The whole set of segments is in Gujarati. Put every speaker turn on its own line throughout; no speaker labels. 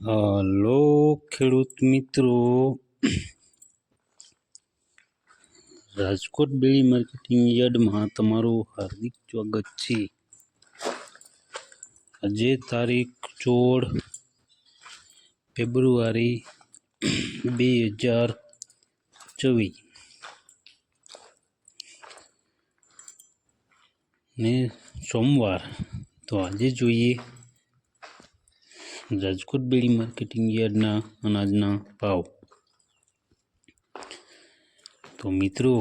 હલો ખેડૂત મિત્રો, રાજકોટ બેડી માર્કેટિંગ યાર્ડમાં તમારું હાર્દિક સ્વાગત છે. આજે તારીખ 16 ફેબ્રુઆરી 2024 ને સોમવાર. તો આજે જોઈએ રાજકોટ બેડી માર્કેટિંગ યાર્ડના અનાજના ભાવ. તો મિત્રો,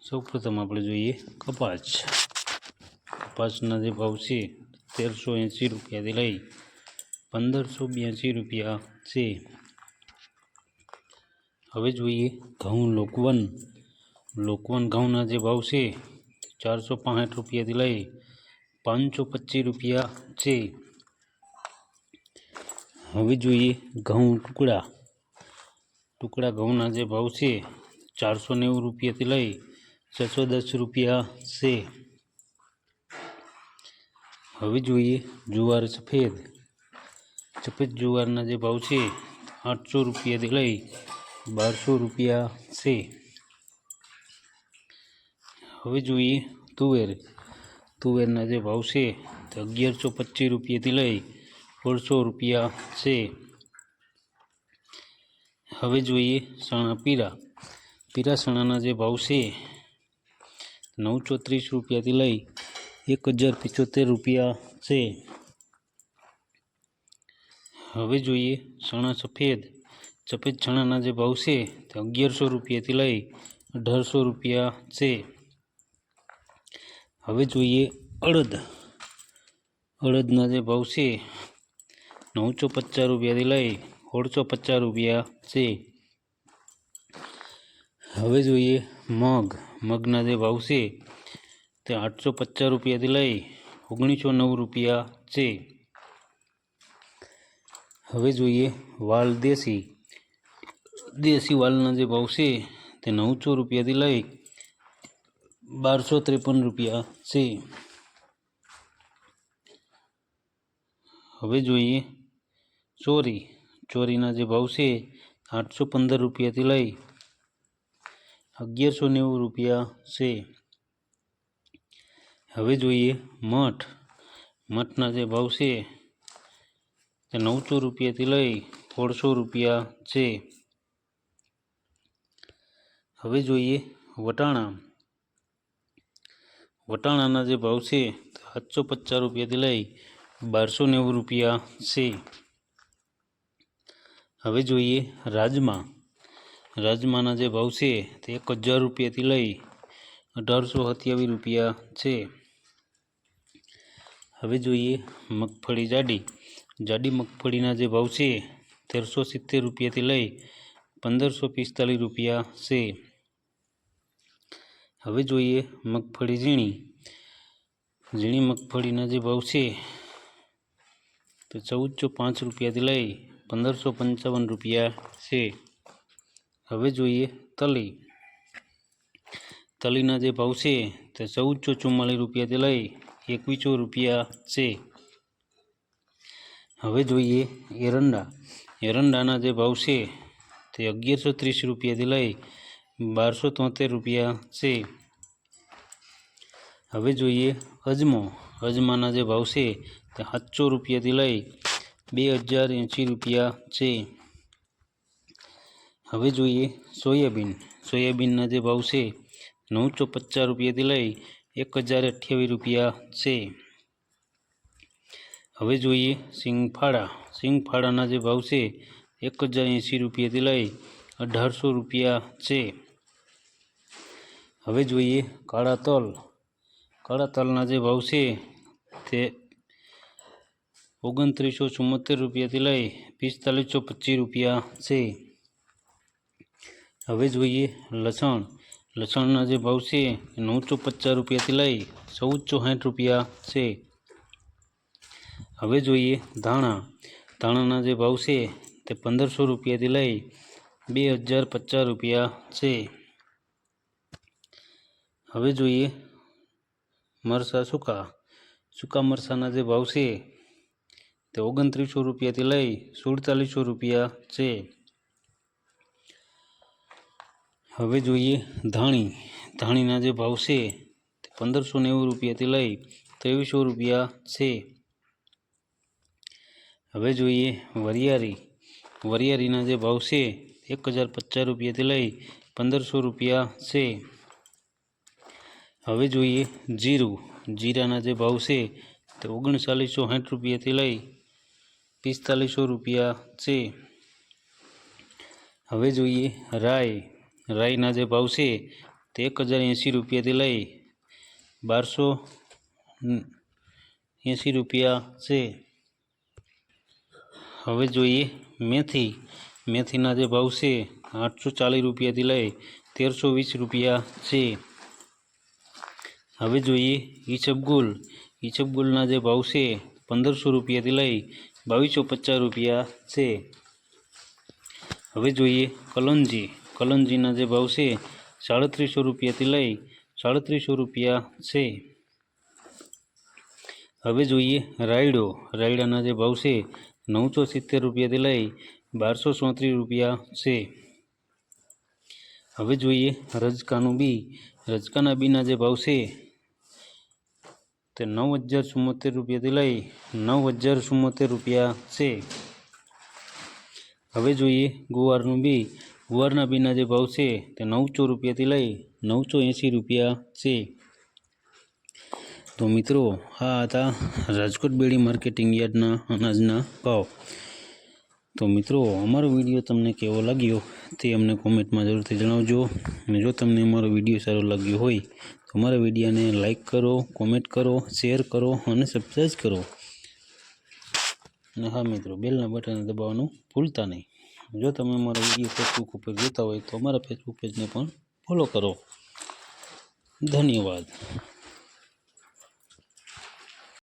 સૌપ્રથમ આપણે જોઈએ કપાસના જે ભાવ છે 1380 રૂપિયાથી લઈ 1582 રૂપિયા છે. હવે જોઈએ ઘઉં લોકવન ઘઉંના જે ભાવ છે 465 રૂપિયાથી લઈ 525 રૂપિયા છે. હવે જોઈએ ઘઉં ટુકડા ઘઉંના જે ભાવ છે 490 રૂપિયાથી લઈ 610 રૂપિયા છે. હવે જોઈએ જુવાર સફેદ જુવારના જે ભાવ છે 800 રૂપિયાથી લઈ 1200 રૂપિયા છે. હવે જોઈએ તુવેરના જે ભાવ છે તે 1125 રૂપિયાથી લઈ 1600 રૂપિયા છે. હવે જોઈએ ચણા પીરા ચણાના જે ભાવ છે 930 રૂપિયાથી લઈ 1075 રૂપિયા છે. હવે જોઈએ ચણા સફેદ ચણાના જે ભાવ છે તે 1100 રૂપિયાથી લઈ 1800 રૂપિયા છે. હવે જોઈએ અડદના જે ભાવ છે 950 રૂપિયાથી લઈ 1650 રૂપિયા છે. હવે જોઈએ મગના જે ભાવ છે તે 850 રૂપિયાથી લઈ 1909 રૂપિયા છે. હવે જોઈએ વાલ દેશી વાલના જે ભાવ છે તે 900 રૂપિયાથી લઈ 1253 રૂપિયા છે. હવે જોઈએ ચોરીના જે ભાવ છે 815 રૂપિયાથી લઈ 1190 રૂપિયા છે. હવે જોઈએ મઠના જે ભાવ છે તે 900 રૂપિયાથી લઈ 1600 રૂપિયા છે. હવે જોઈએ વટાણાના જે ભાવ છે 750 રૂપિયાથી લઈ 1290 રૂપિયા છે. હવે જોઈએ રાજમાના જે ભાવ છે તે 1000 રૂપિયાથી લઈ 1827 રૂપિયા છે. હવે જોઈએ મગફળી જાડી મગફળીના જે ભાવ છે 1370 રૂપિયાથી લઈ 1545 રૂપિયા છે. હવે જોઈએ મગફળી ઝીણી મગફળીના જે ભાવ છે તો 1405 રૂપિયાથી લઈ 1555 રૂપિયા છે. હવે જોઈએ તલીના જે ભાવ છે તે 1444 રૂપિયાથી લઈ 2100 રૂપિયા છે. હવે જોઈએ એરંડાના જે ભાવ છે તે 1130 રૂપિયાથી લઈ 1273 રૂપિયા છે. હવે જોઈએ અજમાના જે ભાવ છે તે 700 રૂપિયાથી લઈ 2080 રૂપિયા છે. હવે જોઈએ સોયાબીનના જે ભાવ છે 950 રૂપિયાથી લઈ 1028 રૂપિયા છે. હવે જોઈએ સિંગફાળાના જે ભાવ છે 1080 રૂપિયાથી લઈ 1800 રૂપિયા છે. હવે જોઈએ કાળા તલના જે ભાવ છે તે 2974 રૂપિયાથી લઈ 4525 રૂપિયા છે. હવે જોઈએ લસણના જે ભાવ છે 950 રૂપિયાથી લઈ 1460 રૂપિયા છે. હવે જોઈએ ધાણાના જે ભાવ છે તે 1500 રૂપિયાથી લઈ 2050 રૂપિયા છે. હવે જોઈએ મરચાં સૂકા મરચાંના જે ભાવ છે તે 2900 રૂપિયાથી લઈ 4700 રૂપિયા છે. હવે જોઈએ ધાણી. ધાણીના જે ભાવ છે તે 1590 રૂપિયાથી લઈ 2300 રૂપિયા છે. હવે જોઈએ વરિયાળી. વરિયાળીના જે ભાવ છે 1050 રૂપિયાથી લઈ 1500 રૂપિયા છે. હવે જોઈએ જીરું. જીરાના જે ભાવ છે તે 3960 રૂપિયાથી લઈ 4500 રૂપિયા છે. હવે જોઈએ રાઈ. રાઈના જે ભાવ છે તે 1080 રૂપિયાથી લઈ 1280 રૂપિયા છે. હવે જોઈએ મેથી. મેથીના જે ભાવ છે 840 રૂપિયાથી લઈ 1320 રૂપિયા છે. હવે જોઈએ ઈસબગુલ. ઈસબગુલના જે ભાવ છે 1500 રૂપિયાથી લઈ 2250 રૂપિયા છે. હવે જોઈએ કલંજી. કલંજીના જે ભાવ છે 3700 રૂપિયાથી લઈ 3700 રૂપિયા છે. હવે જોઈએ રાયડો. રાયડાના જે ભાવ છે 970 રૂપિયાથી લઈ 1234 રૂપિયા છે. હવે જોઈએ રજકાનું બી. રજકાના બીના જે ભાવ છે તે 9074 રૂપિયાથી લઈ 9074 રૂપિયા છે. હવે જોઈએ ગુવારનું બી. ગુવારના બીના જે ભાવ છે તે 900 રૂપિયાથી લઈ 980 રૂપિયા છે. તો મિત્રો આ હતા રાજકોટ બેડી માર્કેટિંગ યાર્ડના અનાજના ભાવ. તો મિત્રો અમારો વિડીયો તમને કેવો લાગ્યો તે અમને કોમેન્ટમાં જરૂરથી જણાવજો. અને જો તમને અમારો વિડીયો સારો લાગ્યો હોય તો અમારા વિડીયોને લાઇક કરો, કોમેન્ટ કરો, શેર કરો અને સબસ્ક્રાઈબ કરો. અને હા મિત્રો, બેલના બટનને દબાવવાનું ભૂલતા નહીં. જો તમે અમારો વિડીયો ફેસબુક ઉપર જોતા હોય તો અમારા ફેસબુક પેજને પણ ફોલો કરો. ધન્યવાદ.